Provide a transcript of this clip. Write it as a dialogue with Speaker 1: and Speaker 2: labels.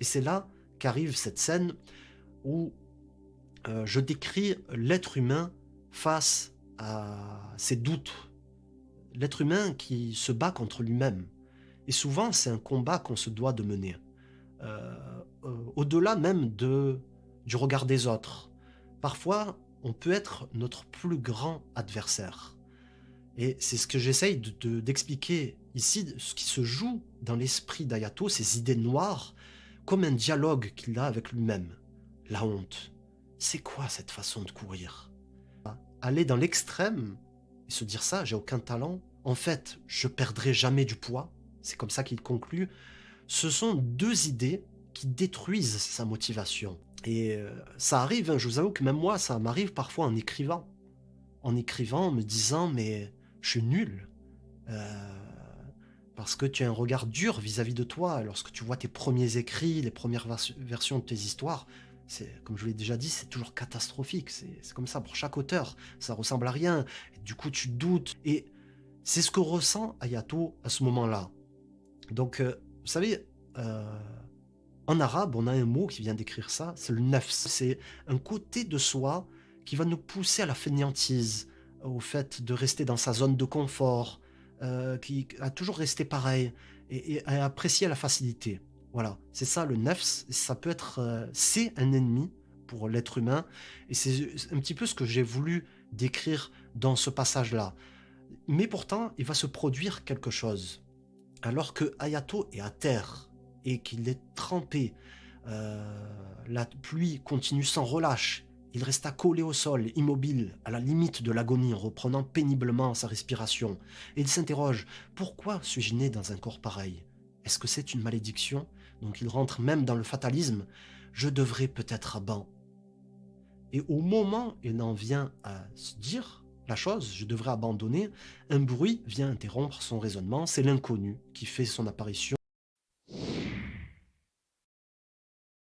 Speaker 1: Et c'est là qu'arrive cette scène où je décris l'être humain face à ses doutes. L'être humain qui se bat contre lui-même. Et souvent, c'est un combat qu'on se doit de mener. Heu Au-delà même du regard des autres. Parfois, on peut être notre plus grand adversaire et c'est ce que j'essaye d'expliquer ici, ce qui se joue dans l'esprit d'Ayato, ces idées noires, comme un dialogue qu'il a avec lui-même. La honte. C'est quoi cette façon de courir? Aller dans l'extrême et se dire ça: «J'ai aucun talent. En fait, je perdrai jamais du poids». C'est comme ça qu'il conclut. Ce sont 2 idées qui détruisent sa motivation et ça arrive, hein, je vous avoue que même moi, ça m'arrive parfois en écrivant. En écrivant, en me disant: «Mais je suis nul», heu, parce que tu as un regard dur vis-à-vis de toi. Lorsque tu vois tes premiers écrits, les premières versions de tes histoires, c'est comme je vous l'ai déjà dit, c'est toujours catastrophique. C'est comme ça pour chaque auteur, ça ressemble à rien et du coup tu doutes et c'est ce que ressent Hayato à ce moment-là. Donc vous savez, heu, en arabe, on a un mot qui vient décrire ça, c'est le nafs. C'est un côté de soi qui va nous pousser à la fainéantise, au fait de rester dans sa zone de confort, qui a toujours resté pareil et à apprécier la facilité. Voilà, c'est ça le nafs, ça peut être, c'est un ennemi pour l'être humain et c'est un petit peu ce que j'ai voulu décrire dans ce passage-là. Mais pourtant, il va se produire quelque chose. Alors que Hayato est à terre et qu'il est trempé, heu, la pluie continue sans relâche. Il resta collé au sol, immobile, à la limite de l'agonie, en reprenant péniblement sa respiration. Et il s'interroge: «Pourquoi suis-je né dans un corps pareil? Est-ce que c'est une malédiction?» Donc il rentre même dans le fatalisme. «Je devrais peut-être et au moment où il en vient à se dire la chose, je devrais abandonner, un bruit vient interrompre son raisonnement, c'est l'inconnu qui fait son apparition